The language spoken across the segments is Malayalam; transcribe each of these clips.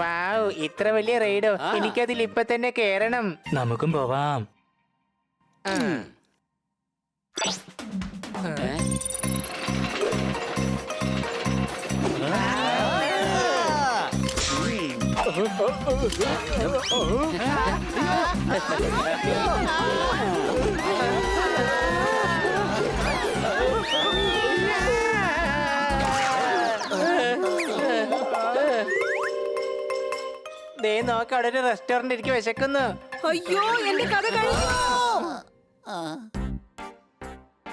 വാവ്, ഇത്ര വലിയ റൈഡോ! എനിക്കതിൽ ഇപ്പൊ തന്നെ കേറണം. നമുക്കും പോവാം. ആ. ദേ നോക്ക്, അവിടെ ഒരു റെസ്റ്റോറന്റ് എനിക്ക് വിശക്കുന്നു. അയ്യോ, എന്റെ കഥ കഴിഞ്ഞു.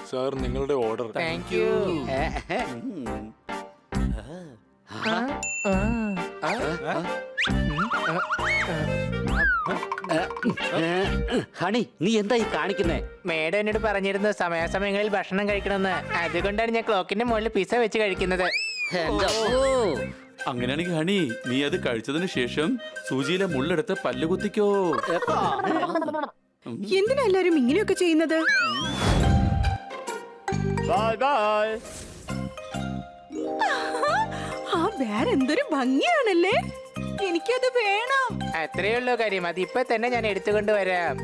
സാർ, നിങ്ങളുടെ ഓർഡർ. Thank you. ഹണി, നീ എന്താ ഈ കാണിക്കുന്നേ? മേഡം എന്നോട് പറഞ്ഞിരുന്നു സമയാസമയങ്ങളിൽ ഭക്ഷണം കഴിക്കണമെന്ന്. അതുകൊണ്ടാണ് ഞാൻ ക്ലോക്കിന്റെ മുകളിൽ പിസ്സ വെച്ച് കഴിക്കുന്നത്. അങ്ങനെയാണെങ്കിൽ ഹണി, നീ അത് കഴിച്ചതിന് ശേഷം സൂചിയിലെ മുള്ളെടുത്ത് പല്ലുകുത്തിക്കോ. എന്തിനാ എല്ലാരും ഇങ്ങനെയൊക്കെ ചെയ്യുന്നത്? ആ വേറെ എന്തൊരു ഭംഗിയാണല്ലേ. എനിക്കത് വേണം. അത്രേ ഉള്ളൂ കാര്യം. അത് ഇപ്പൊ തന്നെ ഞാൻ എടുത്തുകൊണ്ട് വരാം.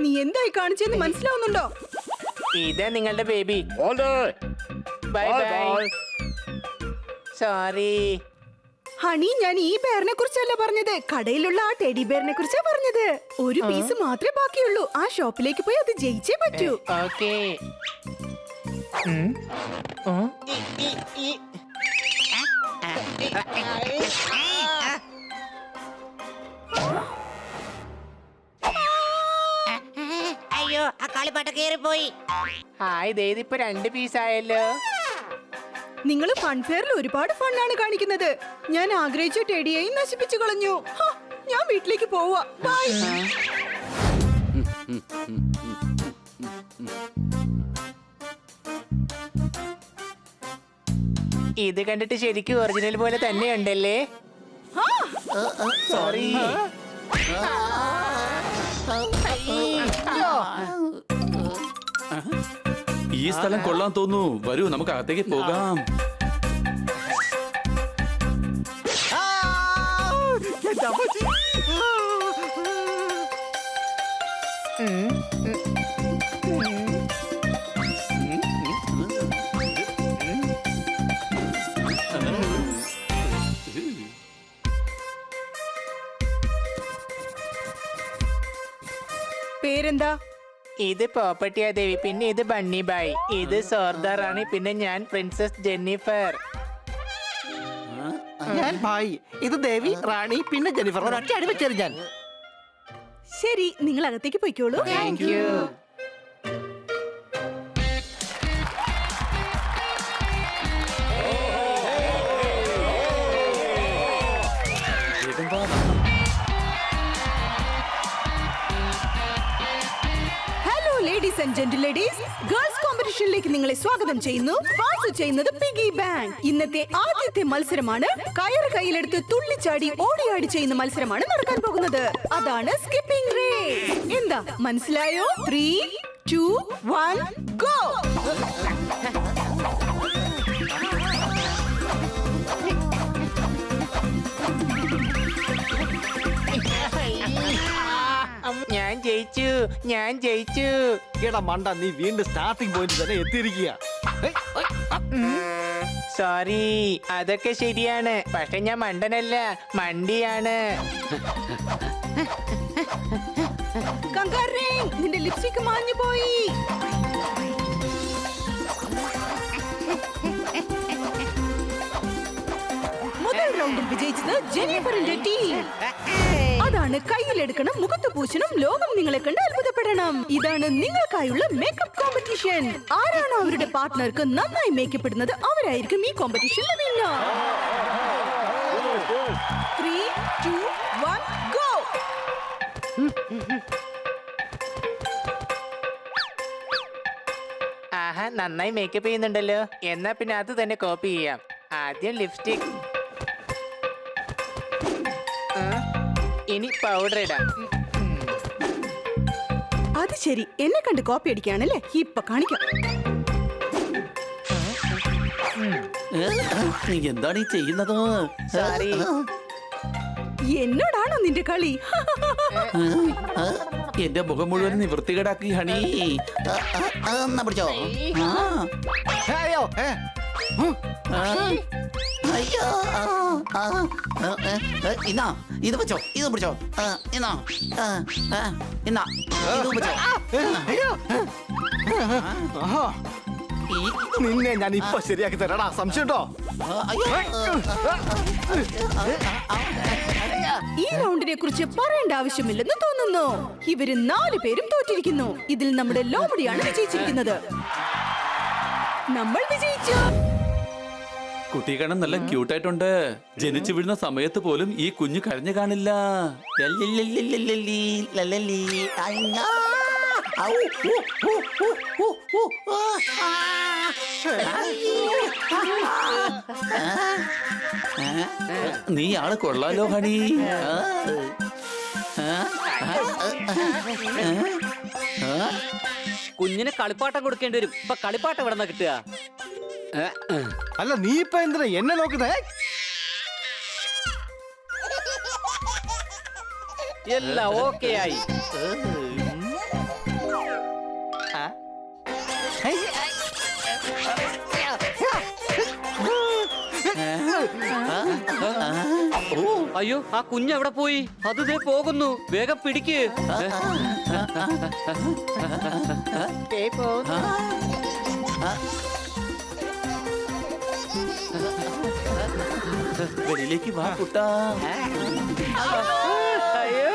നീ എന്തായി കാണിച്ചെന്ന് മനസ്സിലാവുന്നുണ്ടോ? ഇതാ നിങ്ങളുടെ baby. Bye bye. Sorry honey, ഞാൻ ഈ ബെയറിനെ കുറിച്ചല്ല പറഞ്ഞത്, കടയിലുള്ള ആ ടെഡി ബെയറിനെ കുറിച്ചാ പറഞ്ഞത്. ഒരു പീസ് മാത്രമേ ബാക്കിയുള്ളൂ. ആ ഷോപ്പിലേക്ക് പോയി അത് ജയിച്ചേ പറ്റൂ. ഓക്കേ. അയ്യോ, ആ കളിപ്പാട്ട കേറിപ്പോയി. ഹായ്, ഇപ്പൊ 2 പീസായല്ലോ. നിങ്ങൾ ഫൺഫെയറിൽ ഒരുപാട് ഫണ്ണാണ് കാണിക്കുന്നത്. ഞാൻ ആഗ്രഹിച്ച ടെഡിയെയും നശിപ്പിച്ചു കളഞ്ഞു. ഞാൻ വീട്ടിലേക്ക് പോവാ. ബൈ. ഇത് കണ്ടിട്ട് ശരിക്കും ഒറിജിനൽ പോലെ തന്നെയുണ്ടല്ലേ. സോറി. ഈ സ്ഥലം കൊള്ളാൻ തോന്നുന്നു. വരൂ, നമുക്ക് അകത്തേക്ക് പോകാം. പേരെന്താ? ഇത് പോപ്പട്ടിയ ദേവി, പിന്നെ ഇത് ബണ്ണി ബായ്, ഇത് സോർദാ റാണി, പിന്നെ ഞാൻ പ്രിൻസസ് ജെന്നിഫർ. ഞാൻ ഭായ്, ഇത് ദേവി, റാണി, പിന്നെ ജെന്നിഫർ. ഒരൊറ്റ അടി വെച്ചേരും ഞാൻ. ശരി, നിങ്ങൾ അകത്തേക്ക് പോയിക്കോളൂ. Thank you. Hello ladies and gentle ladies, girls കോമ്പറ്റീഷനിലേക്ക് നിങ്ങളെ സ്വാഗതം ചെയ്യുന്നു. സ്പോൺസർ ചെയ്യുന്നത് പിഗി ബാങ്ക്. ഇന്നത്തെ ആദ്യത്തെ മത്സരമാണ് കയറ് കയ്യിലെടുത്ത് തുള്ളിച്ചാടി ഓടിയാടി ചെയ്യുന്ന മത്സരമാണ് നടക്കാൻ പോകുന്നത്. അതാണ് സ്കിപ്പിംഗ് റേസ്. എന്താ മനസ്സിലായോ? 3, 2, 1 ഗോ. ഞാൻ ജയിച്ചു. എടാ മണ്ട, നീ വീണ്ടും സ്റ്റാർട്ടിംഗ് പോയിന്റ് തന്നെ എത്തിയിരിക്കുക. സോറി, അതൊക്കെ ശരിയാണ്. പക്ഷെ ഞാൻ മണ്ടനല്ല, മണ്ടിയാണ്. കങ്കാരേ, നിന്റെ ലിപ്സ്റ്റിക് മാഞ്ഞു പോയി. മുതൽ റൗണ്ടിൽ വിജയിച്ചത് ജെന്നിഫറിന്റെ ടീം. അതാണ് കയ്യിലെടുക്കണം, മുഖത്ത് പൂശണം, ലോകം നിങ്ങളെ കണ്ട് അത്ഭുതപ്പെടണം. ഇതാണ് നിങ്ങൾക്കായുള്ള മേക്കപ്പ് കോമ്പറ്റീഷൻ. ആരാണോ അവരുടെ പാർട്ട്ണർക്ക് നന്നായി മേക്കപ്പ് ഇടുന്നത് അവരായിരിക്കും ഈ കോമ്പറ്റീഷനിൽ വിന്നർ. 3, 2, 1 ഗോ. ആഹാ, നന്നായി മേക്കപ്പ് ചെയ്യുന്നുണ്ടല്ലോ. എന്നാ പിന്നെ അത് തന്നെ കോപ്പി ചെയ്യാം. ആദ്യം ലിപ്സ്റ്റിക്, ഇനി പൗഡർ ഇടാം. അത് ശരി, എന്നെ കണ്ട് കോപ്പി അടിക്കാണല്ലേ? ഇപ്പൊ കാണിക്കാം. നീ എന്താണ് ഈ ചെയ്യുന്നത്? സോറി. എന്നോടാണോ നിന്റെ കളി? എന്റെ മുഖം മുഴുവൻ നിവൃത്തികേടാക്കി ഹണി. എന്നാ പിടിച്ചോ. അയ്യോ അയ്യോ ഇന്നാ ഇത് വെച്ചോ, ഇത് പിടിച്ചോ. ഇന്നാ ഇന്നാ ഇത് വെച്ചോ. നിന്നെ ഞാൻ ഇപ്പൊ ശരിയാക്കി തരാടാ, സംശയമുണ്ടോ? ഈ റൗണ്ടിനെ കുറിച്ച് പറയേണ്ട ആവശ്യമില്ലെന്ന് തോന്നുന്നു. ഇവര് 4 പേരും തോറ്റിരിക്കുന്നു. ഇതിൽ നമ്മുടെ ലോമഡിയാണ് വിജയിച്ചിരിക്കുന്നത്. നമ്മൾ വിജയിച്ചു. കുട്ടി കാണാൻ നല്ല ക്യൂട്ടായിട്ടുണ്ട്. ജനിച്ചു വീഴുന്ന സമയത്ത് പോലും ഈ കുഞ്ഞു കരഞ്ഞു കാണില്ല. ലല്ലല്ലല്ലല്ലല്ലി, ലല്ലല്ലി, അയ്യാ. ഔ, ഊ, ഊ, ഊ, ഊ, ഊ. നീ ആള് കൊള്ളാലോ ഹണി. കുഞ്ഞിന് കളിപ്പാട്ടം കൊടുക്കേണ്ടി വരും. ഇപ്പൊ കളിപ്പാട്ടം എവിടെ നിന്നാ കിട്ടുക? അല്ല നീ ഇപ്പൊ എന്തിനാ എന്നെ നോക്കുന്നേ? എല്ലാം ഓക്കെ ആയി. അയ്യോ, ആ കുഞ്ഞ് എവിടെ പോയി? അത് ദേ പോകുന്നു. വേഗം പിടിക്ക്. ദേ പോകുന്നു. വെളിയിലേക്ക് വാ കുട്ടാ. അയ്യോ.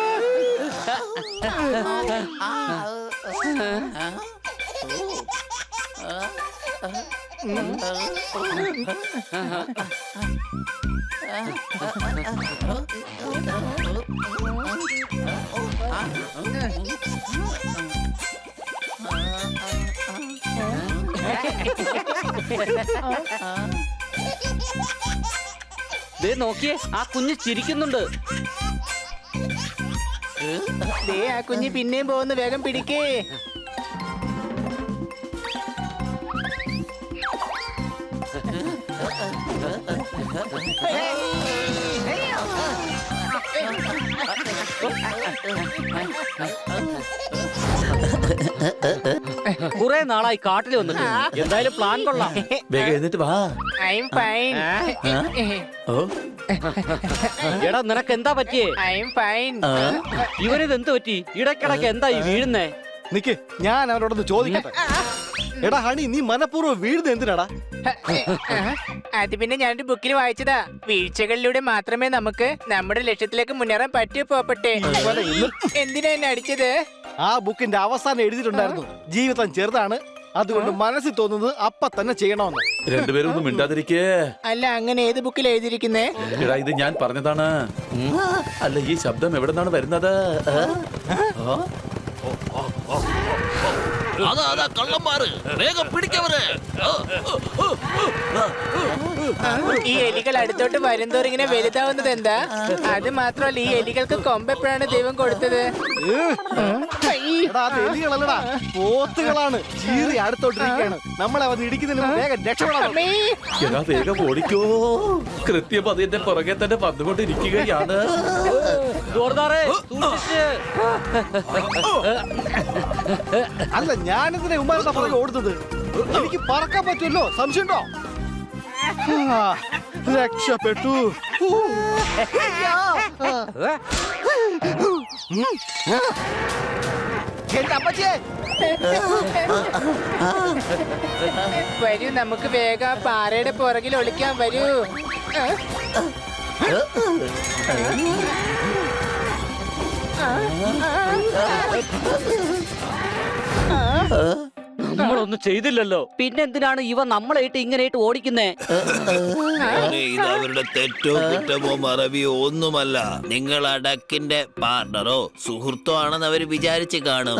ദേ നോക്കിയേ, ആ കുഞ്ഞ് ചിരിക്കുന്നുണ്ട്. ദേ ആ കുഞ്ഞ് പിന്നെയും പോകുന്നു. വേഗം പിടിക്കേ. കുറെ നാളായി കാട്ടിൽ വന്നിട്ട്. എന്തായാലും പ്ലാൻ കൊള്ളാം. വേഗം എന്നിട്ട് വാ. I am fine. ഓ എടാ, നിനക്ക് എന്താ പറ്റിയേ? I am fine. ഇവനിത് എന്ത് പറ്റി? ഇടയ്ക്കിടയ്ക്ക് എന്താ ഈ വീഴുന്നേ? നിക്ക്, ഞാൻ അവനോടൊന്ന് ചോദിക്കട്ടെ. എടാ ഹണി, നീ മനഃപൂർവ്വം വീഴുന്നത് എന്തിനാടാ? അത് പിന്നെ ഞാനൊരു ബുക്കിൽ വായിച്ചതാ. വീഴ്ചകളിലൂടെ മാത്രമേ നമുക്ക് നമ്മുടെ ലക്ഷ്യത്തിലേക്ക് മുന്നേറാൻ പറ്റൂ. പോപ്പട്ടെ. എന്തിനാ എന്നെ അടിച്ചത്? ആ ബുക്കിന്റെ അവസാനം എഴുതിയിട്ടുണ്ടായിരുന്നു, ജീവിതം ചെറുതാണ്, അതുകൊണ്ട് മനസ്സിൽ തോന്നുന്നത് അപ്പ തന്നെ ചെയ്യണമെന്ന്. രണ്ടുപേരും ഒന്നും മിണ്ടാതിരിക്കേ. അല്ല, അങ്ങനെ ഏത് ബുക്കിൽ എഴുതിയിരിക്കുന്നേ? എടാ, ഇത് ഞാൻ പറഞ്ഞതാണ്. അല്ല, ഈ ശബ്ദം എവിടെ നിന്നാണ് വരുന്നത്? അതാ കള്ളന്മാര്, വേഗം പിടിക്കവര്. ഈ എലികൾ അടുത്തോട്ട് വരുന്തോറും ഇങ്ങനെ വലുതാവുന്നത് എന്താ? അത് മാത്രമല്ല, ഈ എലികൾക്ക് കൊമ്പ് എപ്പോഴാണ് ദൈവം കൊടുത്തത്? എടാ, അത് എലികളല്ലടാ, പോത്തുകളാണ്. ചീറി അടുത്തോട്ടിരിക്കുകയാണ്. നമ്മളെ വന്ന് ഇടിക്കുന്നതിന് മുമ്പ് വേഗം രക്ഷപ്പെടാം. എടാ, വേഗം ഓടിക്കോ. കൃത്യം അതിന്റെ പുറകെ തന്നെ വന്നുകൊണ്ടിരിക്കുകയാണ്. ജോർദാറേ, സൂക്ഷിച്ച്. അല്ല, ഞാനിതിനെ ഉമ്മാരുടെ പുറകെ ഓടുന്നത്. എനിക്ക് പറക്കാൻ പറ്റുമല്ലോ, സംശയമുണ്ടോ? രക്ഷപ്പെട്ടു. എന്റെ അമ്മച്ചേ, വരൂ, നമുക്ക് വേഗം ആ പാറയുടെ പുറകിൽ ഒളിക്കാൻ. വരൂ. നമ്മളൊന്നും ചെയ്തില്ലല്ലോ. പിന്നെന്തിനാണ് ഇവ നമ്മളായിട്ട് ഇങ്ങനെയായിട്ട് ഓടിക്കുന്നേ? ഇത് അവരുടെ തെറ്റോ കുറ്റമോ മറവിയോ ഒന്നുമല്ല. നിങ്ങൾ ആ ഡക്കിന്റെ പാർട്ണറോ സുഹൃത്തോ ആണെന്ന് അവര് വിചാരിച്ച് കാണും.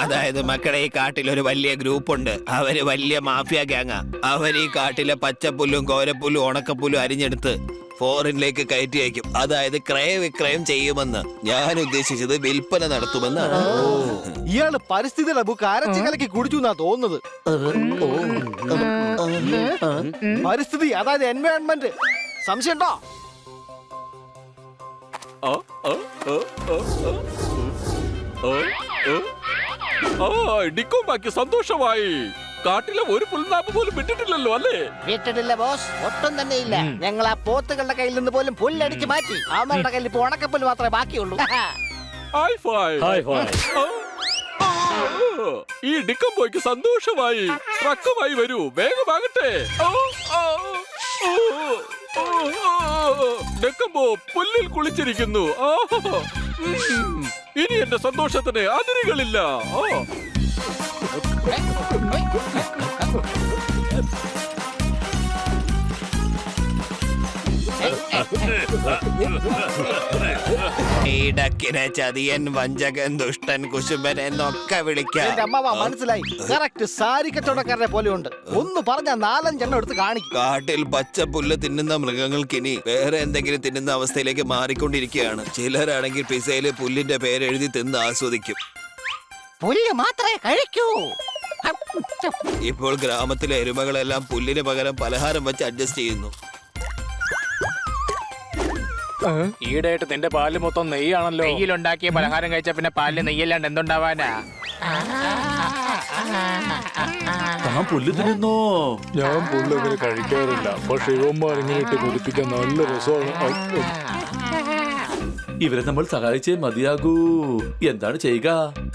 അതായത് മക്കളെ, ഈ കാട്ടിൽ ഒരു വലിയ ഗ്രൂപ്പ് ഉണ്ട്. അവര് വലിയ മാഫിയ ഗ്യാങ്ങാ. അവർ ഈ കാട്ടിലെ പച്ചപ്പുല്ലും കോരപ്പുല്ലും ഉണക്കപ്പുല്ലും അരിഞ്ഞെടുത്ത് ഫോറിനിലേക്ക് കയറ്റി അയക്കും. അതായത് ക്രയവിക്രയം ചെയ്യുമെന്ന്. ഞാൻ ഉദ്ദേശിച്ചത് വിൽപ്പന നടത്തുമെന്നാണ്. ഇയാള് പരിസ്ഥിതിയുടെ ബുക്ക് അരച്ചു കലക്കി കുടിച്ചു എന്നാ തോന്നുന്നത്. പരിസ്ഥിതി അതായത് എൻവയോൺമെന്റ്. സംശയമുണ്ടോ? ഡിക്കോമാക്കി സന്തോഷമായി. കാട്ടിലെ ഒരു പുൽനാമ്പ് പോലും വിട്ടിട്ടില്ലല്ലോ അല്ലേ? വിട്ടിട്ടില്ല ബോസ്, ഒട്ടും തന്നെ ഇല്ല. ഞങ്ങൾ ആ പോത്തുകളുടെ കയ്യിൽ നിന്ന് പോലും പുല്ലടിച്ച് മാറ്റി. അവരുടെ കയ്യിൽ ഇപ്പൊ ഉണക്കപ്പുല്ല് മാത്രമേ ബാക്കിയുള്ളൂ. Hi phi. ഈ ഡിക്കംബോയ്ക്ക് സന്തോഷമായി. ട്രക്കുമായി വരൂ, വേഗമാകട്ടെ. ഡിക്കംബോ പുല്ലിൽ കുളിച്ചിരിക്കുന്നു. ഇനി എന്റെ സന്തോഷത്തിന് അതിരുകളില്ല. ഈടക്കിനെ ചതിയൻ, വഞ്ചകൻ, ദുഷ്ടൻ, കുശുംബൻ എന്നൊക്കെ വിളിക്കാം. എന്റെ അമ്മാവ മനസ്സിലായി. കറക്റ്റ് സാരി കച്ചവടക്കാരനെ പോലെ ഉണ്ട്. ഒന്ന് പറഞ്ഞ 4-5 എടുത്ത് കാണിക്കും. കാട്ടിൽ പച്ച പുല്ല് തിന്നുന്ന മൃഗങ്ങൾക്കിനി വേറെ എന്തെങ്കിലും തിന്നുന്ന അവസ്ഥയിലേക്ക് മാറിക്കൊണ്ടിരിക്കുകയാണ്. ചിലരാണെങ്കിൽ പിസയില് പുല്ലിന്റെ പേരെഴുതി തിന്ന് ആസ്വദിക്കും. പുല്ല് മാത്രമേ കഴിക്കൂ. ഇപ്പോൾ ഗ്രാമത്തിലെ എരുമകളെല്ലാം പുല്ലിന് പകരം പലഹാരം വെച്ച് അഡ്ജസ്റ്റ് ചെയ്യുന്നു. ഈടായിട്ട് നിന്റെ പാല് മൊത്തം നെയ്യാണല്ലോ. നെയ്യിലുണ്ടാക്കിയ പലഹാരം കഴിച്ച പിന്നെ പാലിന് നെയ്യല്ലാണ്ട് എന്തുണ്ടാവാനാ? താൻ പുല്ല് തിന്നോ? ഞാൻ പുല്ലങ്ങനെ കഴിക്കാറില്ല, പക്ഷെ ഇവന്മാർ ഇങ്ങനെ ഇട്ട് കുടിപ്പിക്കാൻ നല്ല രസമാണ്. ഇവരെ നമ്മൾ സഹായിച്ചേ മതിയാകൂ. എന്താണ് ചെയ്യുക?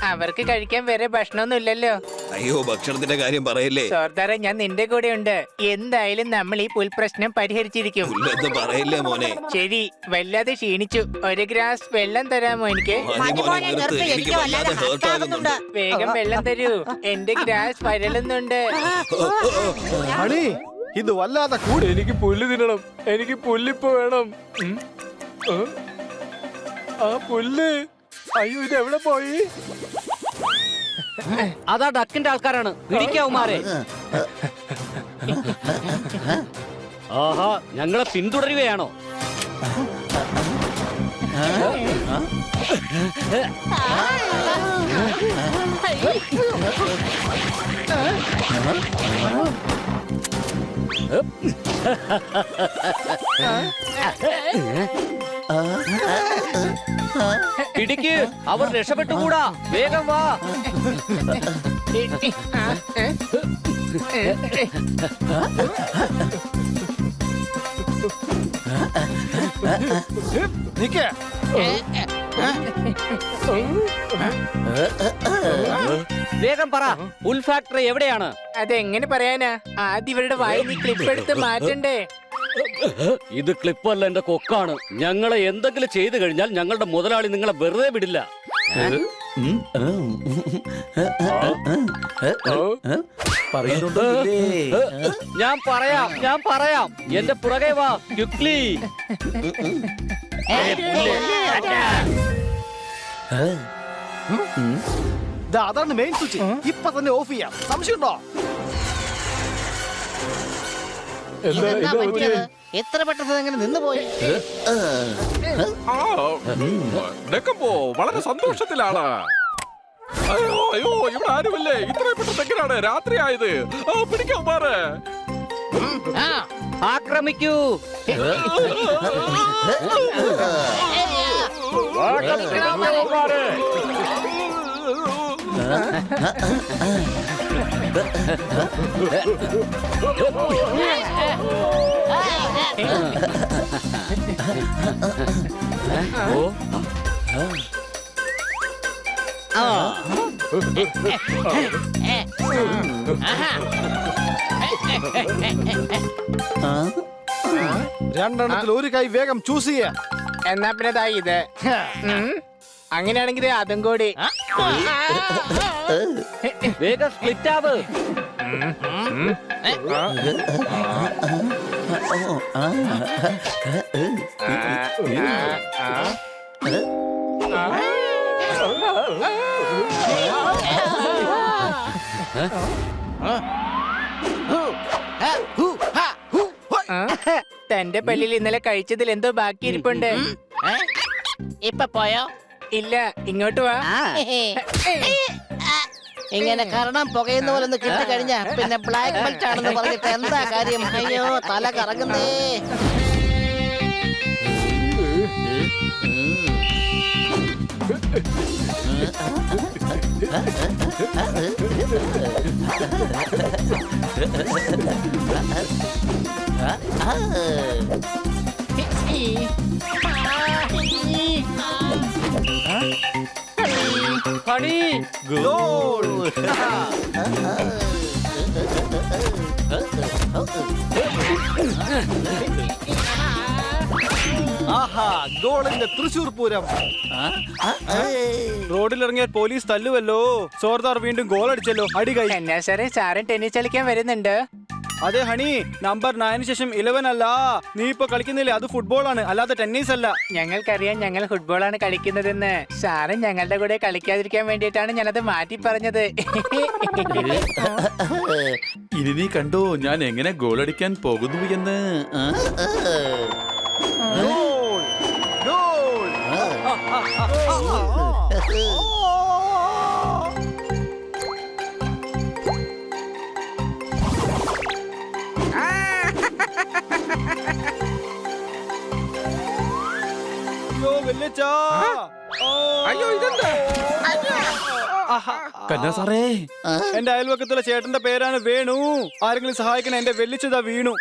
അവർക്ക് കഴിക്കാൻ വേറെ ഭക്ഷണമൊന്നും ഇല്ലല്ലോ. അയ്യോ, ഭക്ഷണത്തിന്റെ കാര്യം പറയല്ലേ. സർദാറെ, ഞാൻ നിന്റെ കൂടെ ഉണ്ട്. എന്തായാലും നമ്മൾ ഈ പുൽപ്രശ്നം പരിഹരിച്ചിരിക്കും. പുല്ലെന്ന് പറയില്ലേ മോനെ. ശരി, വല്ലാതെ ക്ഷീണിച്ചു. ഒരു ഗ്ലാസ് വെള്ളം തരാമോ എനിക്ക്? മതി മോനെ, നിർത്ത്. എനിക്ക് വല്ലാതെ ഹേർട്ട് ആകുന്നുണ്ട്. വേഗം വെള്ളം തരൂ, എന്റെ ഗ്ലാസ് വരളുന്നുണ്ട്. അണി, ഇത് വല്ലാതെ കൂടി. എനിക്ക് പുല്ല് തിന്നണം, എനിക്ക് പുല്ലിപ്പോ വേണം. ആ പുല്ല്, അയ്യോ ഇത് എവിടെ പോയി? അതാ ഡക്കിന്റെ ആൾക്കാരാണ്, പിടിക്കാവുമാരെ. ആഹാ, ഞങ്ങളെ പിന്തുടരുകയാണോ? പിടിക്ക്, അവർ രക്ഷപ്പെട്ടുകൂടാ. വേഗം വാ. നിക്ക്. വേഗം പറ, പുൽ ഫാക്ടറി എവിടെയാണ്? അതെങ്ങനെ പറയാനാ? ആദ്യം ഇവരുടെ വായിൽ നീ ക്ലിപ്പ് എടുത്ത് മാറ്റണ്ടേ? ഇത് ക്ലിപ്പല്ല, എന്റെ കൊക്കാണ്. ഞങ്ങളെ എന്തെങ്കിലും ചെയ്തു കഴിഞ്ഞാൽ ഞങ്ങളുടെ മുതലാളി നിങ്ങളെ വെറുതെ വിടില്ല. പറയുന്നുണ്ടോ? ഞാൻ പറയാം. എന്റെ പുറകെ വാ, ക്വിക്ലി. അതാണ് മെയിൻ സ്വിച്ച്. ഇപ്പൊ തന്നെ ഓഫ് ചെയ്യാം. സംശയമുണ്ടോ? ഇതെന്താ പറ്റിയത്? എത്ര പെട്ടെന്ന് എങ്ങനെ നിന്ന് പോയി? വളരെ സന്തോഷത്തിലാണ്. അയ്യോ, ഇവിടെ ആരുമില്ലേ? ഇത്രയും പെട്ടെന്ന് എങ്ങനെയാണ് രാത്രി ആയത്? പിടിക്കാൻ മാറ്. ആക്രമിക്കൂ. രണ്ടെണ്ണത്തിൽ ഒരു കൈ വേഗം ചൂസ് ചെയ്യാം. എന്നാ പിന്നെ ദാ ഇത്. അങ്ങനെയാണെങ്കിൽ അതും കൂടി. വേഗം സ്പ്ലിറ്റ് ആവ്. തന്റെ പല്ലിൽ ഇന്നലെ കഴിച്ചതിൽ എന്തോ ബാക്കി ഇരിപ്പുണ്ട്. ഏ? ഇപ്പൊ പോയോ? ഇല്ല, ഇങ്ങോട്ട് വാ. ആ, ഇങ്ങനെ കരണം പുകയുന്ന പോലെ ഒന്ന് കിട്ടി കഴിഞ്ഞാ പിന്നെ ബ്ലാക്ക് ബെൽറ്റ് ആണെന്ന് പറഞ്ഞിട്ട് എന്താ കാര്യം? അയ്യോ തല കറങ്ങുന്നേ. ഹണി ആഹാ, ഗോളിന്റെ തൃശൂർ പൂരം. റോഡിലിറങ്ങിയ പോലീസ് തല്ലുവല്ലോ. സോർദാർ വീണ്ടും ഗോൾ അടിച്ചല്ലോ. അടി കൈ. എന്നാ സാറേ, സാറും ടെന്നീസ് കളിക്കാൻ വരുന്നുണ്ട്? അതെ ഹണി, നമ്പർ 9 ശേഷം 11 അല്ല. നീ ഇപ്പൊ കളിക്കുന്നില്ലേ, അത് ഫുട്ബോൾ ആണ്, അല്ലാതെ ടെന്നീസ് അല്ല. ഞങ്ങൾക്കറിയാം ഞങ്ങൾ ഫുട്ബോളാണ് കളിക്കുന്നതെന്ന്. സാറ് ഞങ്ങളുടെ കൂടെ കളിക്കാതിരിക്കാൻ വേണ്ടിയിട്ടാണ് ഞാനത് മാറ്റി പറഞ്ഞത്. ഇനി നീ കണ്ടോ ഞാൻ എങ്ങനെ ഗോളടിക്കാൻ പോകുന്നു എന്ന്. Goal, goal. അയ്യോ വെല്ലിച്ചാ. അയ്യോ ഇതെന്താ? കന്നാ സാറേ, എന്റെ അയൽവക്കത്തുള്ള ചേട്ടന്റെ പേരാണ് വേണു. ആരെങ്കിലും സഹായിക്കണേ, എന്റെ വെല്ലിച്ചതാ വീണു.